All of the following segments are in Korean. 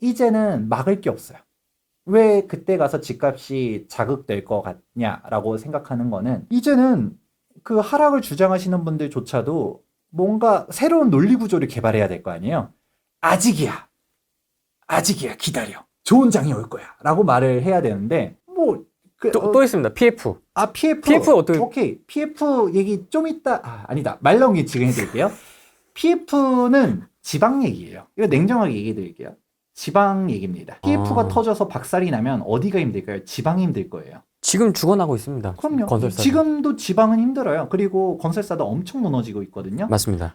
이제는 막을 게 없어요. 왜 그때 가서 집값이 자극될 것 같냐라고 생각하는 거는 이제는 그 하락을 주장하시는 분들조차도 뭔가 새로운 논리 구조를 개발해야 될 거 아니에요. 아직이야. 아직이야. 기다려. 좋은 장이 올 거야. 라고 말을 해야 되는데 뭐 또 있습니다. PF. PF. PF 어떻게? 오케이. PF 얘기 좀 이따 아니다. 말 나온 게 지금 해드릴게요. PF는 지방 얘기예요. 이거 냉정하게 얘기해 드릴게요. 지방 얘기입니다. PF가 터져서 박살이 나면 어디가 힘들까요? 지방이 힘들 거예요. 지금 죽어나고 있습니다. 그럼요. 건설사. 지금도 지방은 힘들어요. 그리고 건설사도 엄청 무너지고 있거든요. 맞습니다.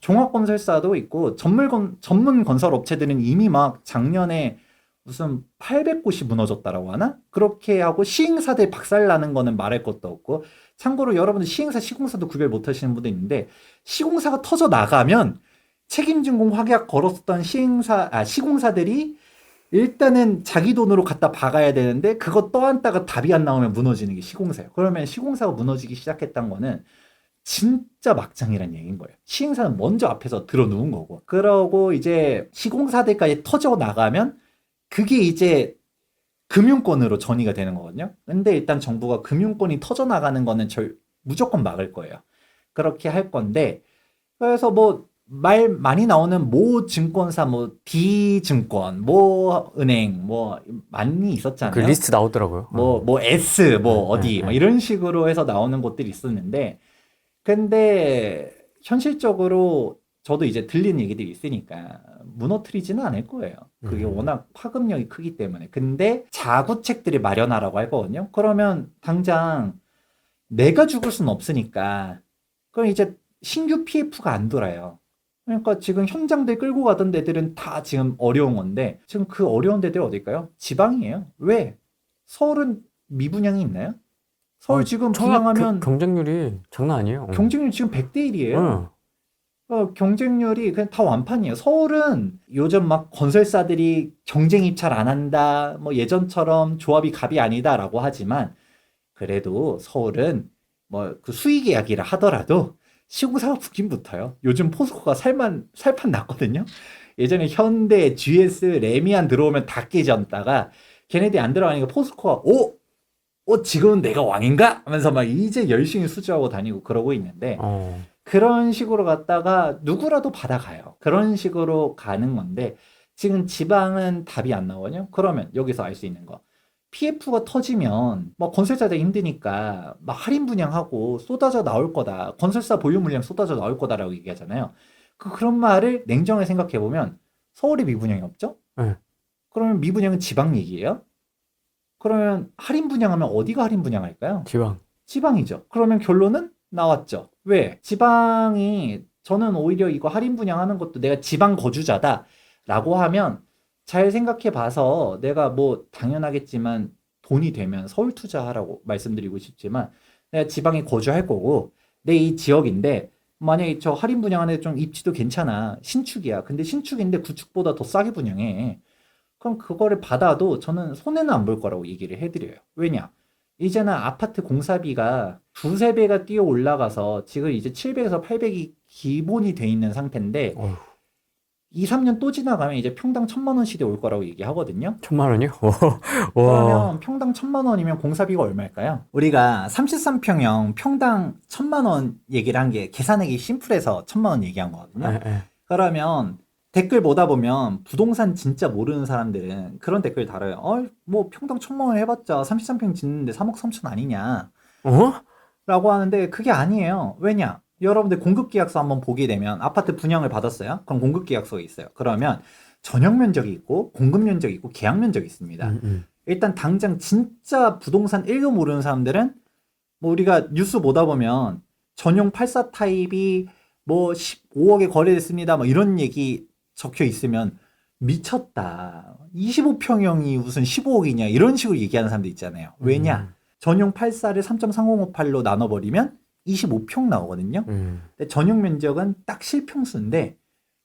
종합건설사도 있고 전문 건설 업체들은 이미 막 작년에 무슨 800곳이 무너졌다라고 하나? 그렇게 하고 시행사들 박살나는 거는 말할 것도 없고, 참고로 여러분들 시행사, 시공사도 구별 못 하시는 분도 있는데, 시공사가 터져 나가면 책임진공 확약 걸었었던 시공사들이 일단은 자기 돈으로 갖다 박아야 되는데, 그거 떠안다가 답이 안 나오면 무너지는 게 시공사예요. 그러면 시공사가 무너지기 시작했던 거는 진짜 막장이란 얘기인 거예요. 시행사는 먼저 앞에서 들어누운 거고, 그러고 이제 시공사들까지 터져 나가면 그게 이제 금융권으로 전이가 되는 거거든요. 근데 일단 정부가 금융권이 터져 나가는 거는 무조건 막을 거예요. 그렇게 할 건데, 그래서 뭐 말 많이 나오는 모 증권사, 뭐 D증권, 모 은행, 뭐 많이 있었잖아요. 그 리스트 나오더라고요. 뭐 S, 뭐 네, 어디, 네, 뭐 네. 이런 식으로 해서 나오는 곳들이 있었는데, 근데 현실적으로 저도 이제 들린 얘기들이 있으니까 무너뜨리지는 않을 거예요. 그게 워낙 파급력이 크기 때문에. 근데 자구책들이 마련하라고 할 거거든요. 그러면 당장 내가 죽을 수는 없으니까 그럼 이제 신규 PF가 안 돌아요. 그러니까 지금 현장들 끌고 가던 데들은 다 지금 어려운 건데, 지금 그 어려운 데들 어딜까요? 지방이에요. 왜? 서울은 미분양이 있나요? 서울 지금 분양하면 경쟁률이 장난 아니에요. 경쟁률 지금 100대 1이에요. 경쟁률이 그냥 다 완판이에요. 서울은 요즘 막 건설사들이 경쟁 입찰 안 한다, 뭐 예전처럼 조합이 갑이 아니다라고 하지만, 그래도 서울은 뭐 그 수익 이야기를 하더라도 시공사가 붙긴 붙어요. 요즘 포스코가 살판 났거든요. 예전에 현대, GS, 레미안 들어오면 다 깨졌다가 걔네들이 안 들어가니까 포스코가 지금은 내가 왕인가? 하면서 막 이제 열심히 수주하고 다니고 그러고 있는데, 그런 식으로 갔다가 누구라도 받아가요. 그런 식으로 가는 건데, 지금 지방은 답이 안 나오거든요. 그러면 여기서 알 수 있는 거. PF가 터지면 뭐 건설사들 힘드니까 막 할인 분양하고 쏟아져 나올 거다. 건설사 보유 물량 쏟아져 나올 거다라고 얘기하잖아요. 그런 말을 냉정하게 생각해 보면 서울에 미분양이 없죠? 네. 그러면 미분양은 지방 얘기예요? 그러면 할인 분양하면 어디가 할인 분양할까요? 지방. 지방이죠. 그러면 결론은 나왔죠. 왜? 저는 오히려 이거 할인 분양하는 것도 내가 지방 거주자다라고 하면 잘 생각해 봐서 내가 뭐 당연하겠지만 돈이 되면 서울 투자하라고 말씀드리고 싶지만, 내가 지방에 거주할 거고 내 이 지역인데 만약에 저 할인 분양하는 데 좀 입지도 괜찮아. 신축이야. 근데 신축인데 구축보다 더 싸게 분양해. 그럼 그거를 받아도 저는 손해는 안 볼 거라고 얘기를 해드려요. 왜냐? 이제는 아파트 공사비가 두세 배가 뛰어 올라가서 지금 이제 700에서 800이 기본이 돼 있는 상태인데, 어휴. 2, 3년 또 지나가면 이제 평당 1,000만 원 시대 올 거라고 얘기하거든요. 1,000만 원이요? 와. 그러면 평당 1,000만 원이면 공사비가 얼마일까요? 우리가 33평형 평당 1,000만 원 얘기를 한 게 계산하기 심플해서 1,000만 원 얘기한 거거든요. 네. 그러면 댓글 보다 보면 부동산 진짜 모르는 사람들은 그런 댓글 달아요. 뭐 평당 1,000만 원 해봤자 33평 짓는데 3억 3천 아니냐 라고 하는데, 그게 아니에요. 왜냐? 여러분들 공급계약서 한번 보게 되면 아파트 분양을 받았어요. 그럼 공급계약서가 있어요. 그러면 전용 면적이 있고 공급 면적이 있고 계약 면적이 있습니다. 일단 당장 진짜 부동산 1도 모르는 사람들은 뭐 우리가 뉴스 보다 보면 전용 84 타입이 뭐 15억에 거래됐습니다. 뭐 이런 얘기 적혀 있으면 미쳤다. 25평형이 무슨 15억이냐 이런 식으로 얘기하는 사람도 있잖아요. 왜냐? 전용 84를 3.3058로 나눠버리면 25평 나오거든요. 근데 전용 면적은 딱 실평수인데,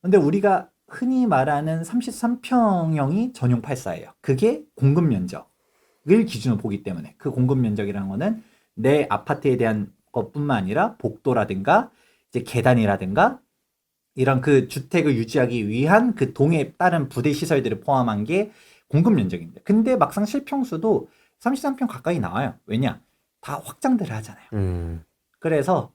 근데 우리가 흔히 말하는 33평형이 전용 84예요. 그게 공급 면적을 기준으로 보기 때문에, 그 공급 면적이라는 거는 내 아파트에 대한 것뿐만 아니라 복도라든가 이제 계단이라든가 이런 그 주택을 유지하기 위한 그 동에 따른 부대 시설들을 포함한 게 공급 면적입니다. 근데 막상 실평수도 33평 가까이 나와요. 왜냐? 다 확장들을 하잖아요. 그래서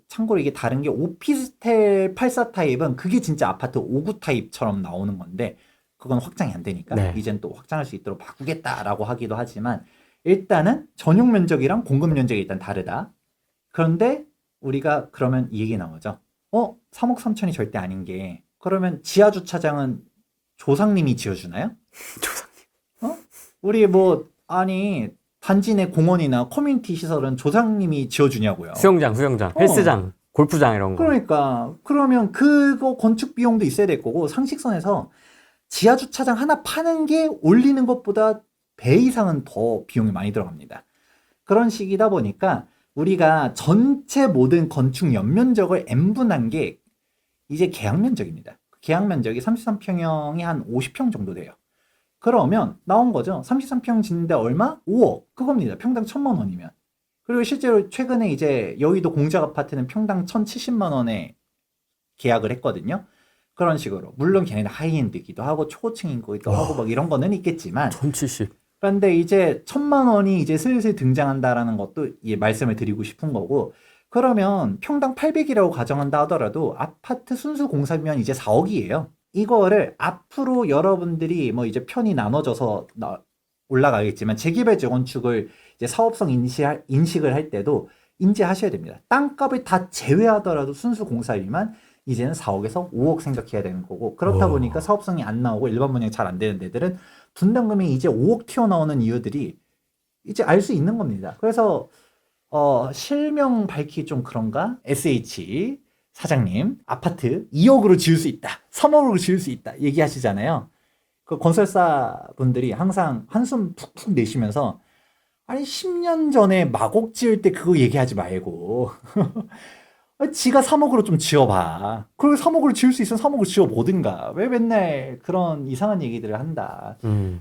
참고로 이게 다른 게 오피스텔 84 타입은 그게 진짜 아파트 59 타입처럼 나오는 건데 그건 확장이 안 되니까 네. 이젠 또 확장할 수 있도록 바꾸겠다라고 하기도 하지만 일단은 전용 면적이랑 공급 면적이 일단 다르다. 그런데 우리가 그러면 이 얘기 나오죠. 3억 3천이 절대 아닌 게 그러면 지하 주차장은 조상님이 지어주나요? 조상님. 우리 뭐 아니 단지 내 공원이나 커뮤니티 시설은 조상님이 지어주냐고요. 수영장, 헬스장, 골프장 이런 거. 그러니까 그러면 그거 건축 비용도 있어야 될 거고 상식선에서 지하 주차장 하나 파는 게 올리는 것보다 배 이상은 더 비용이 많이 들어갑니다. 그런 식이다 보니까 우리가 전체 모든 건축 연면적을 n분한 게 이제 계약 면적입니다. 계약 면적이 33평형이 한 50평 정도 돼요. 그러면 나온 거죠. 33평 짓는데 얼마? 5억. 그겁니다. 평당 1,000만 원이면. 그리고 실제로 최근에 이제 여의도 공작 아파트는 평당 1,070만 원에 계약을 했거든요. 그런 식으로. 물론 걔네는 하이엔드기도 하고 초고층인 거기도 하고 막 이런 거는 있겠지만 1070. 그런데 이제 1,000만 원이 이제 슬슬 등장한다라는 것도 말씀을 드리고 싶은 거고 그러면 평당 800이라고 가정한다 하더라도 아파트 순수 공사비면 이제 4억이에요. 이거를 앞으로 여러분들이 뭐 이제 편이 나눠져서 올라가겠지만 재개발 재건축을 이제 사업성 인식을 할 때도 인지하셔야 됩니다. 땅값을 다 제외하더라도 순수 공사비만 이제는 4억에서 5억 생각해야 되는 거고 그렇다 보니까 사업성이 안 나오고 일반 분양이 잘 안 되는 데들은 분담금이 이제 5억 튀어나오는 이유들이 이제 알 수 있는 겁니다. 그래서 실명 밝히 좀 그런가? SH 사장님 아파트 2억으로 지을 수 있다. 3억으로 지을 수 있다. 얘기하시잖아요. 그 건설사 분들이 항상 한숨 푹푹 내쉬면서 아니 10년 전에 마곡 지을 때 그거 얘기하지 말고 지가 3억으로 좀 지어봐. 그리고 3억으로 지을 수 있으면 3억으로 지어보든가. 왜 맨날 그런 이상한 얘기들을 한다.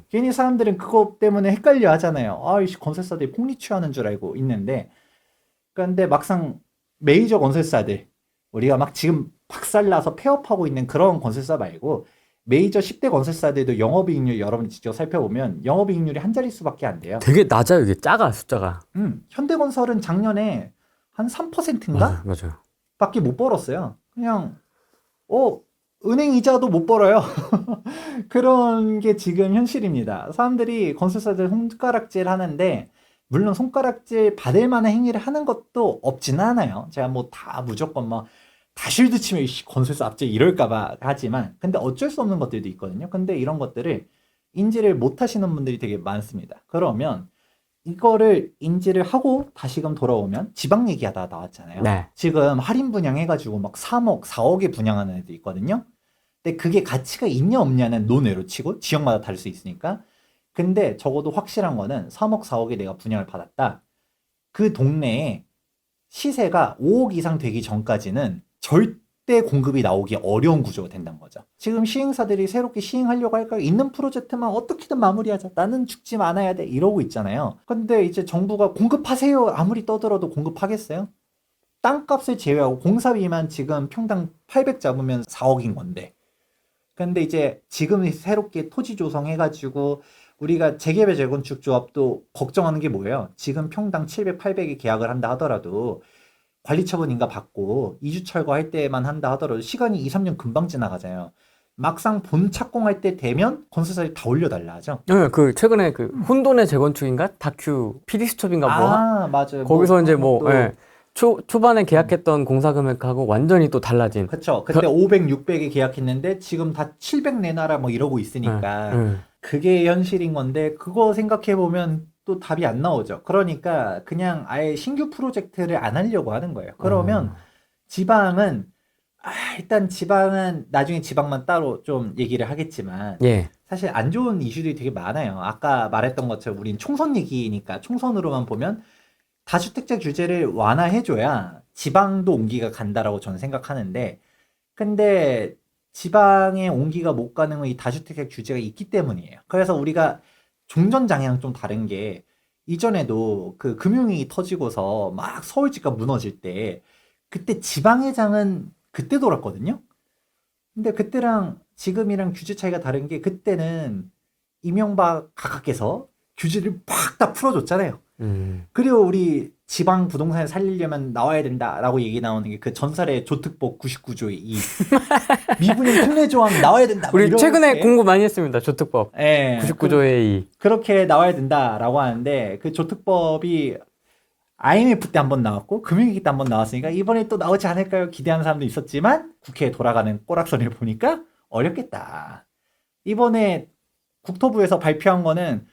괜히 사람들은 그거 때문에 헷갈려 하잖아요. 아이씨, 건설사들이 폭리 취하는 줄 알고 있는데. 그런데 막상 메이저 건설사들, 우리가 막 지금 박살나서 폐업하고 있는 그런 건설사 말고, 메이저 10대 건설사들도 영업이익률 여러분 직접 살펴보면 영업이익률이 한 자릿수밖에 안 돼요. 되게 낮아요, 이게 작아, 숫자가. 현대건설은 작년에 한 3%인가? 맞아요. 밖에 못 벌었어요. 그냥 은행 이자도 못 벌어요. 그런 게 지금 현실입니다. 사람들이 건설사들 손가락질 하는데 물론 손가락질 받을 만한 행위를 하는 것도 없지는 않아요. 제가 뭐 다 무조건 막 다 쉴드 치면 건설사 압제 이럴까봐 하지만 근데 어쩔 수 없는 것들도 있거든요. 근데 이런 것들을 인지를 못 하시는 분들이 되게 많습니다. 그러면 이거를 인지를 하고 다시금 돌아오면 지방 얘기하다 나왔잖아요. 네. 지금 할인 분양해가지고 막 3억, 4억에 분양하는 애도 있거든요. 근데 그게 가치가 있냐 없냐는 논외로 치고 지역마다 다를 수 있으니까. 근데 적어도 확실한 거는 3억, 4억에 내가 분양을 받았다. 그 동네에 시세가 5억 이상 되기 전까지는 절대 공급이 나오기 어려운 구조가 된다는 거죠. 지금 시행사들이 새롭게 시행하려고 할까요? 있는 프로젝트만 어떻게든 마무리하자. 나는 죽지 않아야 돼. 이러고 있잖아요. 근데 이제 정부가 공급하세요. 아무리 떠들어도 공급하겠어요? 땅값을 제외하고 공사비만 지금 평당 800 잡으면 4억인 건데. 근데 이제 지금 새롭게 토지 조성해가지고 우리가 재개발 재건축 조합도 걱정하는 게 뭐예요? 지금 평당 700, 800에 계약을 한다 하더라도 관리 처분인가 받고 2주 철거할 때만 한다 하더라도 시간이 2, 3년 금방 지나가잖아요. 막상 본 착공할 때 되면 건설사들이 다 올려달라 하죠. 네, 그 최근에 그 혼돈의 재건축인가 다큐 피디수첩인가 뭐 맞아요. 거기서 이제 뭐 또 예, 초반에 계약했던 공사 금액하고 완전히 또 달라진. 그쵸. 그때 500, 600에 계약했는데 지금 다 700 내놔라 뭐 이러고 있으니까 그게 현실인 건데 그거 생각해보면 또 답이 안 나오죠. 그러니까 그냥 아예 신규 프로젝트를 안 하려고 하는 거예요. 그러면 지방은 일단 지방은 나중에 지방만 따로 좀 얘기를 하겠지만 예. 사실 안 좋은 이슈들이 되게 많아요. 아까 말했던 것처럼 우린 총선 얘기니까 총선으로만 보면 다주택자 규제를 완화해줘야 지방도 온기가 간다라고 저는 생각하는데 근데 지방에 온기가 못 가는 건 이 다주택자 규제가 있기 때문이에요. 그래서 우리가 종전장애랑 좀 다른 게 이전에도 그 금융위기 터지고서 막 서울 집값 무너질 때 그때 지방회장은 그때 돌았거든요. 근데 그때랑 지금이랑 규제 차이가 다른 게 그때는 이명박 각하께서 규제를 팍 다 풀어줬잖아요. 그리고 우리 지방 부동산을 살리려면 나와야 된다라고 얘기 나오는 게 그 전설의 조특법 99조의 2 미분양 특례 조항 나와야 된다. 우리 최근에 이렇게. 공부 많이 했습니다. 조특법. 예, 99조의 2. 그렇게 나와야 된다라고 하는데 그 조특법이 IMF 때 한번 나왔고 금융위기 때 한번 나왔으니까 이번에 또 나오지 않을까요? 기대하는 사람도 있었지만 국회에 돌아가는 꼬락서리를 보니까 어렵겠다. 이번에 국토부에서 발표한 거는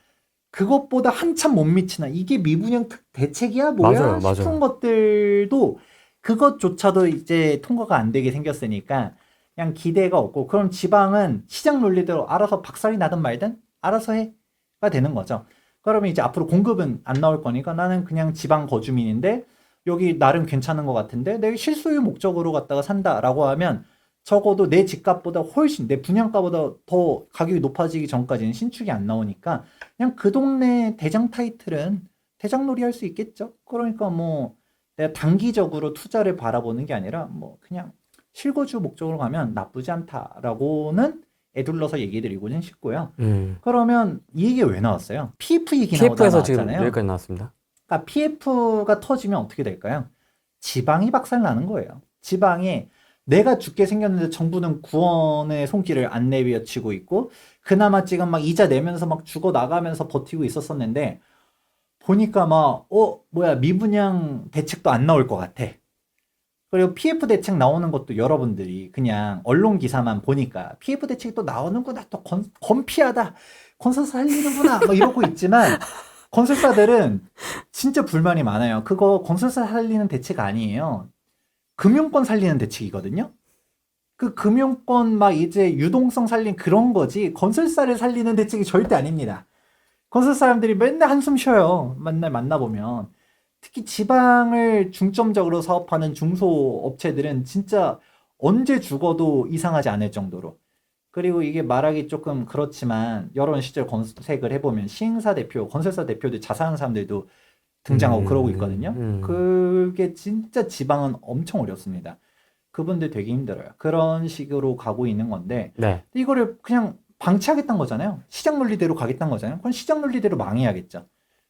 그것보다 한참 못 미치나 이게 미분양 대책이야 뭐야 맞아요, 싶은 맞아요. 것들도 그것조차도 이제 통과가 안 되게 생겼으니까 그냥 기대가 없고 그럼 지방은 시장 논리대로 알아서 박살이 나든 말든 알아서 해가 되는 거죠. 그러면 이제 앞으로 공급은 안 나올 거니까 나는 그냥 지방 거주민인데 여기 나름 괜찮은 것 같은데 내가 실소유 목적으로 갖다가 산다라고 하면 적어도 내 집값보다 훨씬 내 분양가보다 더 가격이 높아지기 전까지는 신축이 안 나오니까 그냥 그 동네 대장 타이틀은 대장놀이 할 수 있겠죠. 그러니까 뭐 내가 단기적으로 투자를 바라보는 게 아니라 뭐 그냥 실거주 목적으로 가면 나쁘지 않다라고는 애둘러서 얘기 드리고는 싶고요. 그러면 이 얘기가 왜 나왔어요? PF 얘기 PF에서 지금 나왔잖아요. 여기까지 나왔습니다. 그러니까 PF가 터지면 어떻게 될까요? 지방이 박살나는 거예요. 지방에 내가 죽게 생겼는데 정부는 구원의 손길을 안 내비치고 있고 그나마 지금 막 이자 내면서 막 죽어 나가면서 버티고 있었었는데 보니까 막 뭐야 미분양 대책도 안 나올 것 같아. 그리고 PF 대책 나오는 것도 여러분들이 그냥 언론 기사만 보니까 PF 대책이 또 나오는구나 또 건피하다 건설사 살리는구나 뭐 이러고 있지만 건설사들은 진짜 불만이 많아요. 그거 건설사 살리는 대책 아니에요. 금융권 살리는 대책이거든요. 그 금융권 막 이제 유동성 살린 그런 거지 건설사를 살리는 대책이 절대 아닙니다. 건설 사람들이 맨날 한숨 쉬어요. 맨날 만나보면. 특히 지방을 중점적으로 사업하는 중소업체들은 진짜 언제 죽어도 이상하지 않을 정도로. 그리고 이게 말하기 조금 그렇지만 여러 시절 검색을 해보면 시행사 대표, 건설사 대표들 자사하는 사람들도 등장하고 그러고 있거든요. 그게 진짜 지방은 엄청 어렵습니다. 그분들 되게 힘들어요. 그런 식으로 가고 있는 건데 네. 이거를 그냥 방치하겠다는 거잖아요. 시장 논리대로 가겠다는 거잖아요. 그럼 시장 논리대로 망해야겠죠.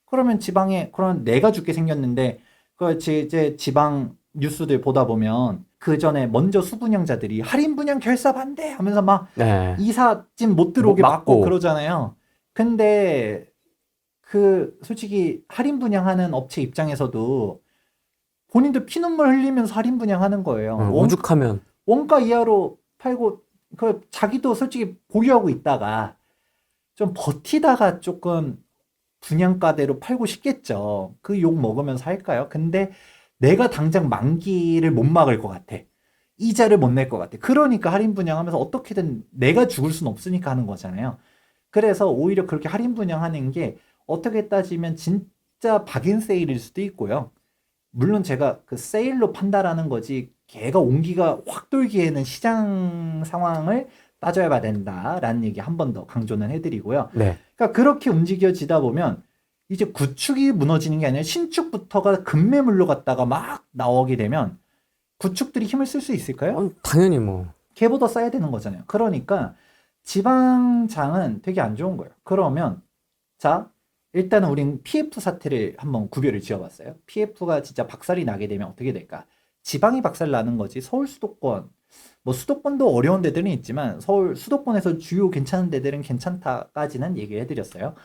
그러면 지방에 그런 내가 죽게 생겼는데 그 이제 지방 뉴스들 보다 보면 그 전에 먼저 수분양자들이 할인 분양 결사 반대 하면서 막 네. 이삿짐 못 들어오게 뭐 막고 막고. 그러잖아요. 근데 그 솔직히 할인 분양하는 업체 입장에서도 본인들 피눈물 흘리면서 할인 분양하는 거예요. 오죽하면. 원가 이하로 팔고 그 자기도 솔직히 보유하고 있다가 좀 버티다가 조금 분양가대로 팔고 싶겠죠. 그 욕 먹으면서 할까요? 근데 내가 당장 만기를 못 막을 것 같아. 이자를 못 낼 것 같아. 그러니까 할인 분양하면서 어떻게든 내가 죽을 순 없으니까 하는 거잖아요. 그래서 오히려 그렇게 할인 분양하는 게 어떻게 따지면 진짜 박인 세일일 수도 있고요. 물론 제가 그 세일로 판다라는 거지 걔가 온기가 확 돌기에는 시장 상황을 따져야 봐야 된다라는 얘기 한 번 더 강조는 해드리고요. 네. 그러니까 그렇게 움직여지다 보면 이제 구축이 무너지는 게 아니라 신축부터가 급매물로 갔다가 막 나오게 되면 구축들이 힘을 쓸 수 있을까요? 당연히 뭐. 걔보다 써야 되는 거잖아요. 그러니까 지방장은 되게 안 좋은 거예요. 그러면 자 일단은 우린 PF 사태를 한번 구별을 지어봤어요. PF가 진짜 박살이 나게 되면 어떻게 될까? 지방이 박살 나는 거지 서울 수도권 뭐 수도권도 어려운 데들은 있지만 서울 수도권에서 주요 괜찮은 데들은 괜찮다까지는 얘기를 해드렸어요.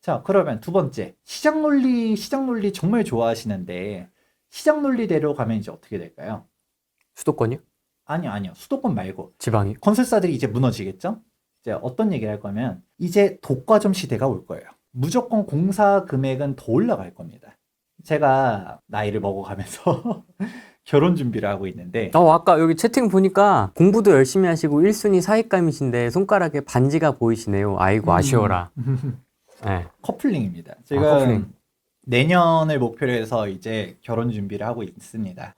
자 그러면 두 번째 시장 논리 정말 좋아하시는데 시장 논리대로 가면 이제 어떻게 될까요? 수도권이요? 아니요 수도권 말고 지방이. 건설사들이 이제 무너지겠죠? 이제 어떤 얘기를 할 거면 이제 독과점 시대가 올 거예요. 무조건 공사 금액은 더 올라갈 겁니다. 제가 나이를 먹어가면서 결혼 준비를 하고 있는데 아까 여기 채팅 보니까 공부도 열심히 하시고 1순위 사익감이신데 손가락에 반지가 보이시네요. 아이고 아쉬워라. 네. 커플링입니다. 지금 커플링. 내년을 목표로 해서 이제 결혼 준비를 하고 있습니다.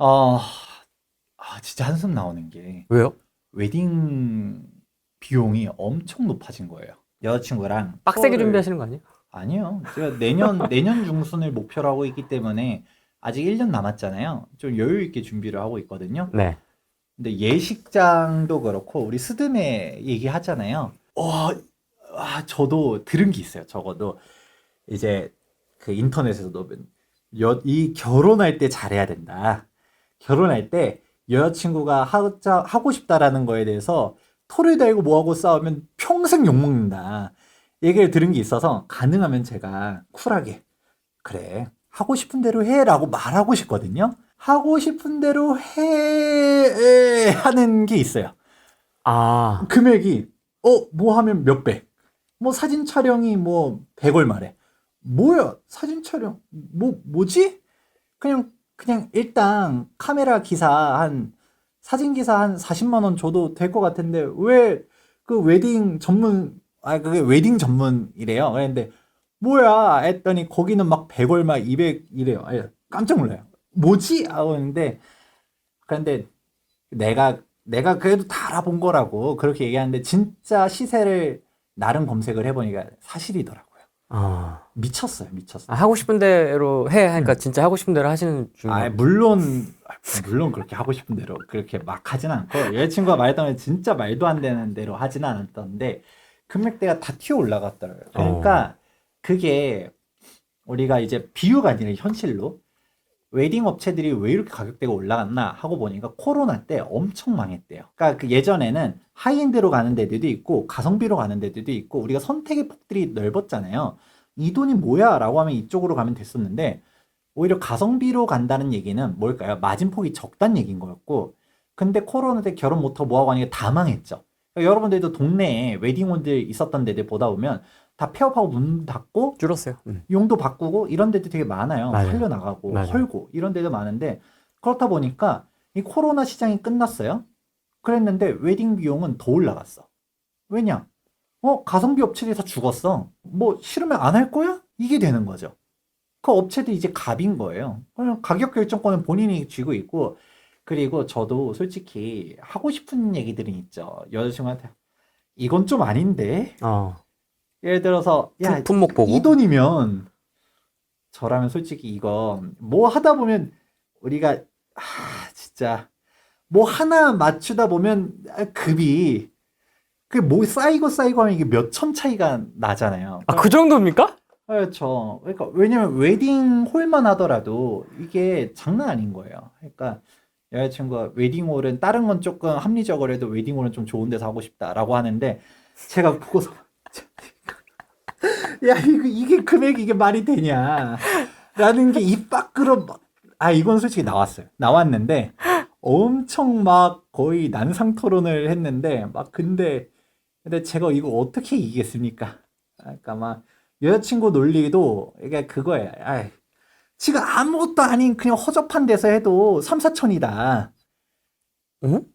진짜 한숨 나오는 게 왜요? 웨딩 비용이 엄청 높아진 거예요. 여자친구랑 빡세게 서울을- 준비하시는 거 아니에요? 아니요. 제가 내년 중순을 목표로 하고 있기 때문에 아직 1년 남았잖아요. 좀 여유 있게 준비를 하고 있거든요. 네. 근데 예식장도 그렇고 우리 스드메 얘기하잖아요. 저도 들은 게 있어요. 적어도 이제 그 인터넷에서도 이 결혼할 때 잘해야 된다. 결혼할 때 여자친구가 하고 싶다라는 거에 대해서 토를 달고 뭐하고 싸우면 평생 욕먹는다. 얘기를 들은 게 있어서 가능하면 제가 쿨하게 그래 하고 싶은 대로 해라고 말하고 싶거든요. 하고 싶은 대로 해 하는 게 있어요. 아, 금액이 뭐 하면 몇백 뭐 사진 촬영이 뭐 100월 말에 뭐야 사진 촬영 뭐지? 그냥 일단 카메라 기사 한 사진 기사 한 40만 원 줘도 될 것 같은데 왜 그 웨딩 전문 그게 웨딩 전문이래요. 그런데 뭐야 했더니 거기는 막 100월 막 200 이래요. 깜짝 놀라요. 뭐지? 하고 있는데 그런데 내가 그래도 다 알아본 거라고 그렇게 얘기하는데 진짜 시세를 나름 검색을 해보니까 사실이더라고요. 미쳤어요. 하고 싶은 대로 해 하니까 진짜 하고 싶은 대로 하시는 중이에요. 물론 그렇게 하고 싶은 대로 그렇게 막 하진 않고 여자친구가 말했던 진짜 말도 안 되는 대로 하진 않았던데 금액대가 다 튀어 올라갔더라고요. 그러니까 그게 우리가 이제 비유가 아니라 현실로 웨딩 업체들이 왜 이렇게 가격대가 올라갔나 하고 보니까 코로나 때 엄청 망했대요. 그러니까 그 예전에는 하이엔드로 가는 데들도 있고 가성비로 가는 데들도 있고 우리가 선택의 폭들이 넓었잖아요. 이 돈이 뭐야? 라고 하면 이쪽으로 가면 됐었는데 오히려 가성비로 간다는 얘기는 뭘까요? 마진폭이 적다는 얘기인 거였고 근데 코로나 때 결혼 못하고 뭐하고 하니까 다 망했죠. 그러니까 여러분들도 동네에 웨딩홀들 있었던 데들 보다 보면 다 폐업하고 문 닫고 줄었어요. 용도 바꾸고 이런 데도 되게 많아요. 맞아요. 팔려나가고 맞아요. 헐고 이런 데도 많은데 그렇다 보니까 이 코로나 시장이 끝났어요. 그랬는데 웨딩 비용은 더 올라갔어. 왜냐? 가성비 업체들이 다 죽었어. 뭐 싫으면 안 할 거야? 이게 되는 거죠. 그 업체도 이제 갑인 거예요. 그냥 가격 결정권은 본인이 쥐고 있고 그리고 저도 솔직히 하고 싶은 얘기들은 있죠. 여자친구한테 이건 좀 아닌데? 예를 들어서 야, 품목 보고. 이 돈이면 저라면 솔직히 이거 뭐 하다 보면 우리가 진짜 뭐 하나 맞추다 보면 급이 그 뭐 쌓이고 하면 이게 몇 천 차이가 나잖아요. 그 정도입니까? 그렇죠. 그러니까 왜냐면 웨딩 홀만 하더라도 이게 장난 아닌 거예요. 그러니까 여자친구가 웨딩홀은 다른 건 조금 합리적으로 해도 웨딩홀은 좀 좋은 데서 하고 싶다라고 하는데 제가 보고서 야 이게 금액이 이게 말이 되냐 라는 게 입 밖으로 이건 솔직히 나왔는데 엄청 막 거의 난상 토론을 했는데 근데 제가 이거 어떻게 이기겠습니까? 그러니까 막 여자친구 논리도 이게 그거예요. 지금 아무것도 아닌 그냥 허접한 데서 해도 3, 4천이다. 응?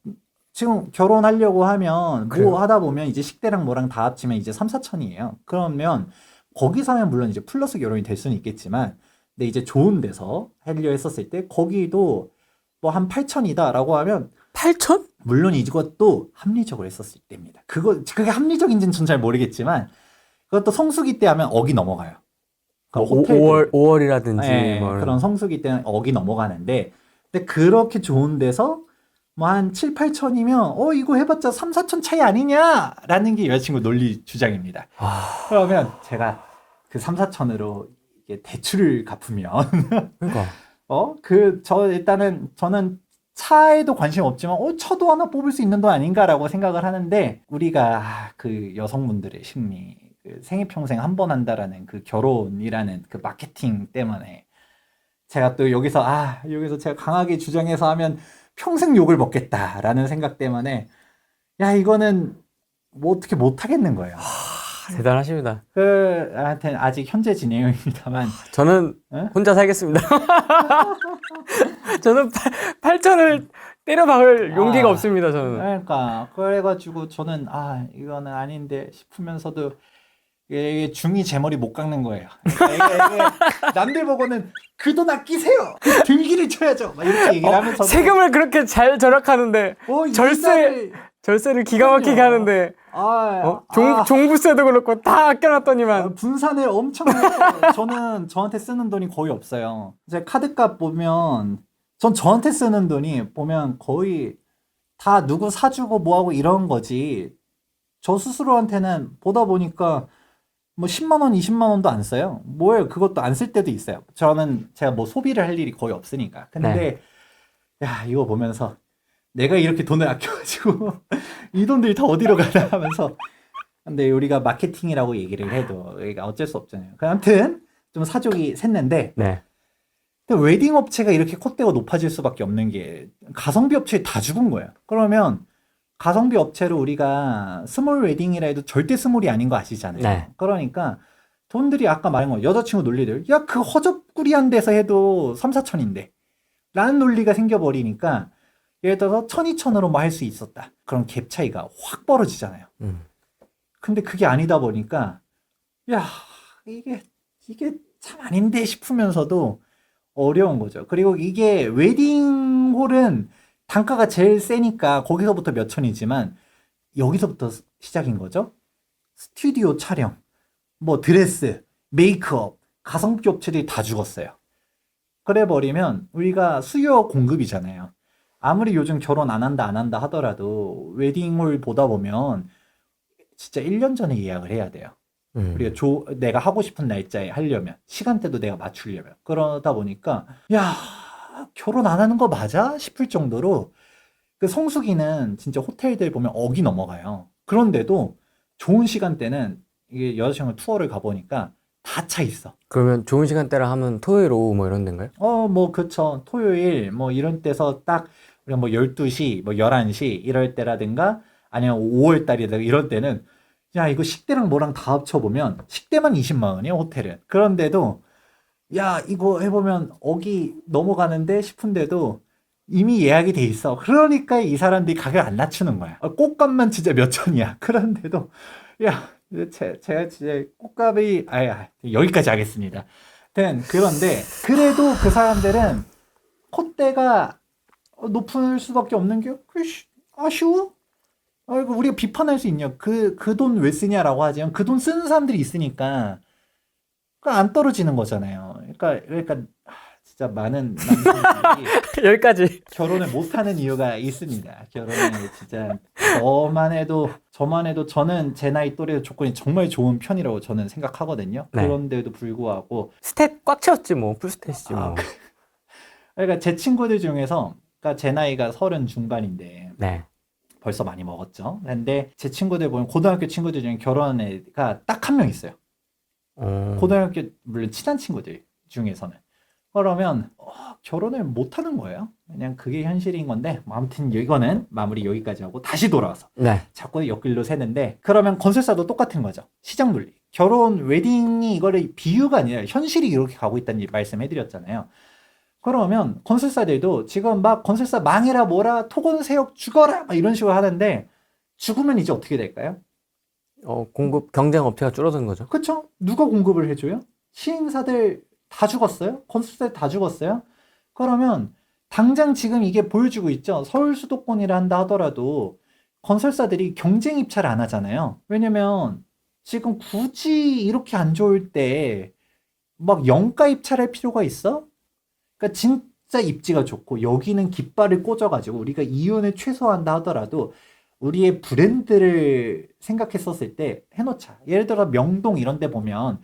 지금 결혼하려고 하면 그래요? 뭐 하다 보면 이제 식대랑 뭐랑 다 합치면 이제 3, 4천이에요. 그러면 거기서 하면 물론 이제 플러스 결혼이 될 수는 있겠지만 근데 이제 좋은 데서 하려 했었을 때 거기도 뭐 한 8천이다라고 하면 8천? 물론 이것도 합리적으로 했었을 때입니다. 그게 합리적인지는 전 잘 모르겠지만 그것도 성수기 때 하면 억이 넘어가요. 그러니까 호텔들. 5월이라든지 뭐 그런 성수기 때는 억이 넘어가는데 근데 그렇게 좋은 데서 뭐 한 7, 8천이면 이거 해봤자 3, 4천 차이 아니냐라는 게 여자친구 논리 주장입니다. 그러면 제가 그 3, 4천으로 이게 대출을 갚으면 그러니까 일단은 저는 차에도 관심 없지만 차도 하나 뽑을 수 있는 돈 아닌가라고 생각을 하는데 우리가 그 여성분들의 심리 그 생애 평생 한 번 한다라는 그 결혼이라는 그 마케팅 때문에 제가 또 여기서 제가 강하게 주장해서 하면 평생 욕을 먹겠다라는 생각 때문에 이거는 뭐 어떻게 못 하겠는 거예요. 대단하십니다. 하여튼 아직 현재 진행형입니다만 저는 혼자 살겠습니다. 저는 8천을 때려박을 용기가 없습니다. 저는. 그러니까 그래가지고 저는 이거는 아닌데 싶으면서도 이게 중이 제 머리 못 깎는 거예요. 그러니까 이게 남들 보고는 그 돈 아끼세요. 그 등기를 쳐야죠. 막 이렇게 얘기를 하면서 세금을 그렇게 잘 절약하는데 절세를 기가 막히게 하는데 종부세도 그렇고 다 아껴놨더니만 분산을 엄청 해서 저는 저한테 쓰는 돈이 거의 없어요. 이제 카드값 보면 전 저한테 쓰는 돈이 보면 거의 다 누구 사주고 뭐하고 이런 거지. 저 스스로한테는 보다 보니까 뭐 10만 원, 20만 원도 안 써요. 뭐예요? 그것도 안 쓸 때도 있어요. 저는 제가 뭐 소비를 할 일이 거의 없으니까. 근데 야, 이거 보면서 내가 이렇게 돈을 아껴가지고 이 돈들이 다 어디로 가나 하면서 근데 우리가 마케팅이라고 얘기를 해도 그러니까 어쩔 수 없잖아요. 아무튼 좀 사족이 샜는데 네. 근데 웨딩 업체가 이렇게 콧대가 높아질 수밖에 없는 게 가성비 업체에 다 죽은 거예요. 그러면 가성비 업체로 우리가 스몰 웨딩이라 해도 절대 스몰이 아닌 거 아시잖아요. 네. 그러니까 돈들이 아까 말한 거 여자친구 논리들 야 그 허접꾸리한 데서 해도 3, 4천인데 라는 논리가 생겨버리니까 예를 들어서 1,2천으로 뭐 할 수 있었다. 그럼 갭 차이가 확 벌어지잖아요. 근데 그게 아니다 보니까 야 이게 참 아닌데 싶으면서도 어려운 거죠. 그리고 이게 웨딩홀은 단가가 제일 세니까 거기서부터 몇 천이지만 여기서부터 시작인 거죠. 스튜디오 촬영, 뭐 드레스, 메이크업, 가성비 업체들이 다 죽었어요. 그래 버리면 우리가 수요 공급이잖아요. 아무리 요즘 결혼 안 한다 하더라도 웨딩홀 보다 보면 진짜 1년 전에 예약을 해야 돼요. 우리가 내가 하고 싶은 날짜에 하려면 시간대도 내가 맞추려면 그러다 보니까 야 결혼 안 하는 거 맞아? 싶을 정도로 그 성수기는 진짜 호텔들 보면 억이 넘어가요. 그런데도 좋은 시간대는 이게 여자친구 투어를 가보니까 다 차 있어. 그러면 좋은 시간대라 하면 토요일 오후 뭐 이런 데인가요? 뭐 그쵸. 토요일 뭐 이런 때서 딱 우리가 뭐 12시 뭐 11시 이럴 때라든가 아니면 5월 달이라든가 이런 때는 야 이거 식대랑 뭐랑 다 합쳐보면 식대만 20만 원이야 호텔은. 그런데도 야 이거 해보면 억이 넘어가는데 싶은데도 이미 예약이 돼 있어. 그러니까 이 사람들이 가격 안 낮추는 거야. 꽃값만 진짜 몇 천이야. 그런데도 야 제가 진짜 꽃값이 여기까지 하겠습니다. 그런데 그래도 그 사람들은 콧대가 높을 수밖에 없는 게 아쉬워? 이거 우리가 비판할 수 있냐? 그 돈 왜 쓰냐라고 하지만 그 돈 쓰는 사람들이 있으니까 안 떨어지는 거잖아요. 그러니까 진짜 많은 남성들이 여기까지. 결혼을 못하는 이유가 있습니다. 결혼을 진짜 저만 해도 저는 제 나이 또래 조건이 정말 좋은 편이라고 저는 생각하거든요. 네. 그런데도 불구하고 스탯 꽉 채웠지 뭐. 풀스탯이지 뭐. 그러니까 제 친구들 중에서 그러니까 제 나이가 30 중반인데 네. 벌써 많이 먹었죠. 근데 제 친구들 보면 고등학교 친구들 중에 결혼한 애가 딱 한 명 있어요. 고등학교 물론 친한 친구들 중에서는 그러면 결혼을 못 하는 거예요. 그냥 그게 현실인 건데 아무튼 이거는 마무리 여기까지 하고 다시 돌아와서 네. 자꾸 옆길로 새는데 그러면 건설사도 똑같은 거죠. 시장 논리. 결혼 웨딩이 이거를 비유가 아니라 현실이 이렇게 가고 있다는 말씀해드렸잖아요. 그러면 건설사들도 지금 막 건설사 망해라 뭐라 토건세역 죽어라 막 이런 식으로 하는데 죽으면 이제 어떻게 될까요? 공급 경쟁 업체가 줄어드는 거죠. 그쵸? 누가 공급을 해줘요? 시행사들 다 죽었어요? 건설사들 다 죽었어요? 그러면 당장 지금 이게 보여주고 있죠. 서울 수도권이라 한다 하더라도 건설사들이 경쟁 입찰을 안 하잖아요. 왜냐면 지금 굳이 이렇게 안 좋을 때 막 영가 입찰할 필요가 있어? 그러니까 진짜 입지가 좋고 여기는 깃발을 꽂아가지고 우리가 이윤을 최소화한다 하더라도 우리의 브랜드를 생각했었을 때 해놓자. 예를 들어 명동 이런 데 보면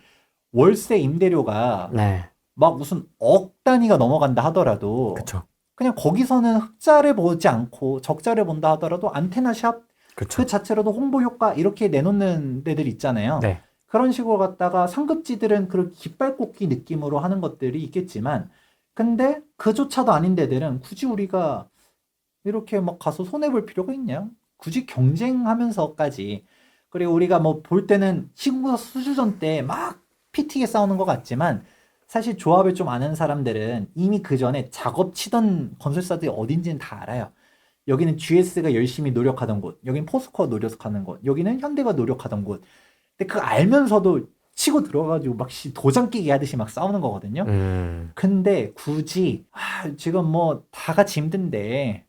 월세 임대료가 네. 막 무슨 억 단위가 넘어간다 하더라도 그쵸. 그냥 거기서는 흑자를 보지 않고 적자를 본다 하더라도 안테나샵 그쵸. 그 자체로도 홍보 효과 이렇게 내놓는 데들 있잖아요. 네. 그런 식으로 갖다가 상급지들은 그런 깃발 꽂기 느낌으로 하는 것들이 있겠지만 근데 그조차도 아닌 데들은 굳이 우리가 이렇게 막 가서 손해볼 필요가 있냐? 굳이 경쟁하면서까지 그리고 우리가 뭐 볼 때는 시국사 수주전 때 막 피튀게 싸우는 것 같지만 사실 조합을 좀 아는 사람들은 이미 그 전에 작업 치던 건설사들이 어딘지는 다 알아요. 여기는 GS가 열심히 노력하던 곳, 여기는 포스코가 노력하는 곳, 여기는 현대가 노력하던 곳. 근데 그거 알면서도 치고 들어가가지고 막 도장 깨기 하듯이 막 싸우는 거거든요. 근데 굳이 지금 뭐 다 같이 힘든데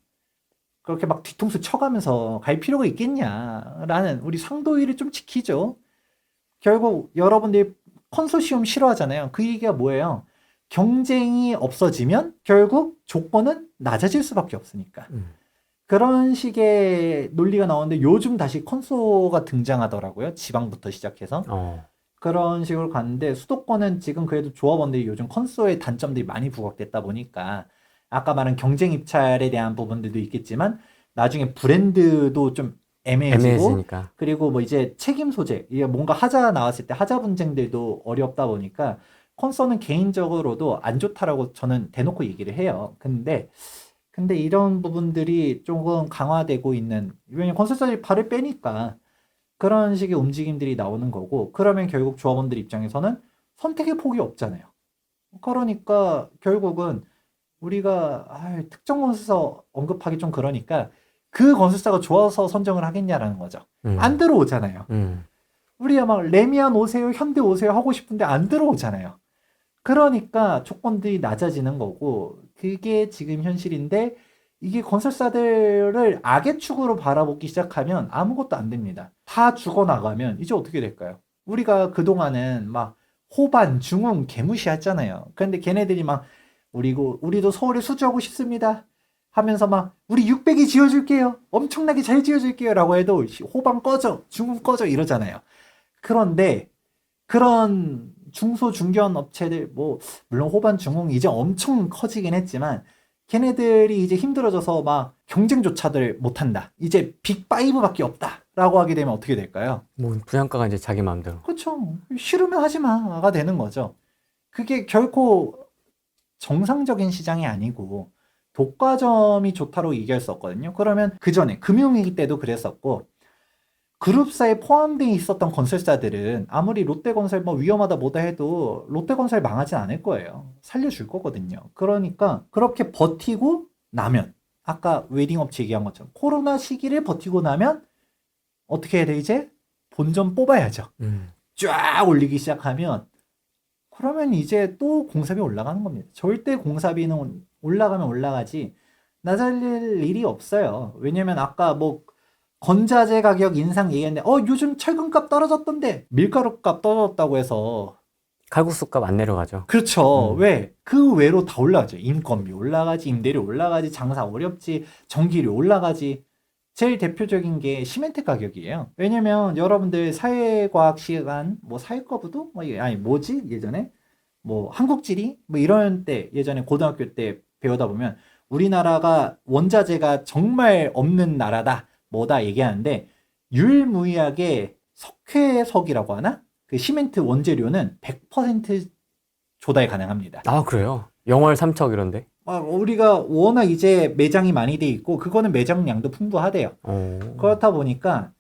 그렇게 막 뒤통수 쳐가면서 갈 필요가 있겠냐라는 우리 상도위를 좀 지키죠. 결국 여러분들이 컨소시엄 싫어하잖아요. 그 얘기가 뭐예요? 경쟁이 없어지면 결국 조건은 낮아질 수밖에 없으니까. 그런 식의 논리가 나오는데 요즘 다시 컨소가 등장하더라고요. 지방부터 시작해서. 그런 식으로 갔는데 수도권은 지금 그래도 조합원들이 요즘 컨소의 단점들이 많이 부각됐다 보니까 아까 말한 경쟁 입찰에 대한 부분들도 있겠지만 나중에 브랜드도 좀 애매해지고 애매해지니까. 그리고 뭐 이제 책임 소재 이게 뭔가 하자 나왔을 때 하자 분쟁들도 어렵다 보니까 컨소는 개인적으로도 안 좋다라고 저는 대놓고 얘기를 해요. 근데 이런 부분들이 조금 강화되고 있는 왜냐면 건설사들이 발을 빼니까 그런 식의 움직임들이 나오는 거고 그러면 결국 조합원들 입장에서는 선택의 폭이 없잖아요. 그러니까 결국은 우리가 특정 건설사 언급하기 좀 그러니까 그 건설사가 좋아서 선정을 하겠냐라는 거죠. 안 들어오잖아요. 우리가 막 레미안 오세요, 현대 오세요 하고 싶은데 안 들어오잖아요. 그러니까 조건들이 낮아지는 거고 그게 지금 현실인데 이게 건설사들을 악의 축으로 바라보기 시작하면 아무것도 안 됩니다. 다 죽어나가면 이제 어떻게 될까요? 우리가 그동안은 막 호반, 중흥 개무시했잖아요. 그런데 걔네들이 막 우리도 서울에 수주하고 싶습니다. 하면서 막 우리 600이 지어줄게요. 엄청나게 잘 지어줄게요. 라고 해도 호반 꺼져, 중흥 꺼져 이러잖아요. 그런데 그런 중소 중견 업체들 뭐 물론 호반 중흥 이제 엄청 커지긴 했지만 걔네들이 이제 힘들어져서 막 경쟁조차들 못한다. 이제 빅5밖에 없다라고 하게 되면 어떻게 될까요? 뭐 분양가가 이제 자기 마음대로. 그렇죠. 싫으면 하지 마가 되는 거죠. 그게 결코 정상적인 시장이 아니고 독과점이 좋다고 얘기할 수 없거든요. 그러면 그 전에 금융위기 때도 그랬었고 그룹사에 포함되어 있었던 건설사들은 아무리 롯데건설 뭐 위험하다 뭐다 해도 롯데건설 망하진 않을 거예요. 살려줄 거거든요. 그러니까 그렇게 버티고 나면 아까 웨딩업체 얘기한 것처럼 코로나 시기를 버티고 나면 어떻게 해야 돼 이제? 본전 뽑아야죠. 쫙 올리기 시작하면 그러면 이제 또 공사비 올라가는 겁니다. 절대 공사비는 올라가면 올라가지 낮아질 일이 없어요. 왜냐면 아까 뭐 건자재 가격 인상 얘기했는데 요즘 철근값 떨어졌던데 밀가루값 떨어졌다고 해서 칼국수값 안 내려가죠. 그렇죠. 왜? 그 외로 다 올라가죠. 인건비 올라가지, 임대료 올라가지, 장사 어렵지, 전기료 올라가지. 제일 대표적인 게 시멘트 가격이에요. 왜냐면 여러분들 사회과학 시간, 뭐 사회과부도? 아니 뭐지? 예전에? 뭐 한국지리? 뭐 이런 때 예전에 고등학교 때 배우다 보면 우리나라가 원자재가 정말 없는 나라다. 뭐다 얘기하는데 유일무이하게 석회석이라고 하나? 그 시멘트 원재료는 100% 조달 가능합니다. 아, 그래요? 영월 삼척 이런데? 우리가 워낙 이제 매장이 많이 돼 있고 그거는 매장량도 풍부하대요. 그렇다 보니까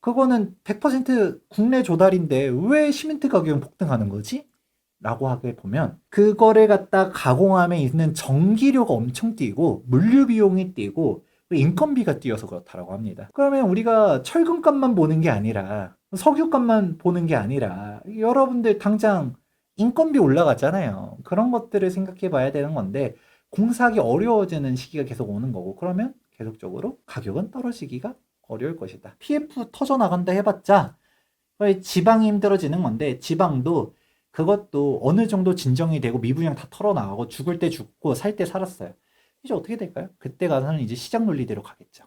그거는 100% 국내 조달인데 왜 시멘트 가격은 폭등하는 거지? 라고 하게 보면 그거를 갖다 가공함에 있는 전기료가 엄청 뛰고 물류 비용이 뛰고 인건비가 뛰어서 그렇다라고 합니다. 그러면 우리가 철근값만 보는 게 아니라 석유값만 보는 게 아니라 여러분들 당장 인건비 올라갔잖아요. 그런 것들을 생각해 봐야 되는 건데 공사하기 어려워지는 시기가 계속 오는 거고 그러면 계속적으로 가격은 떨어지기가 어려울 것이다. PF 터져나간다 해봤자 지방이 힘들어지는 건데 지방도 그것도 어느 정도 진정이 되고 미분양 다 털어나가고 죽을 때 죽고 살 때 살았어요. 이제 어떻게 될까요? 그때 가서는 이제 시장 논리대로 가겠죠.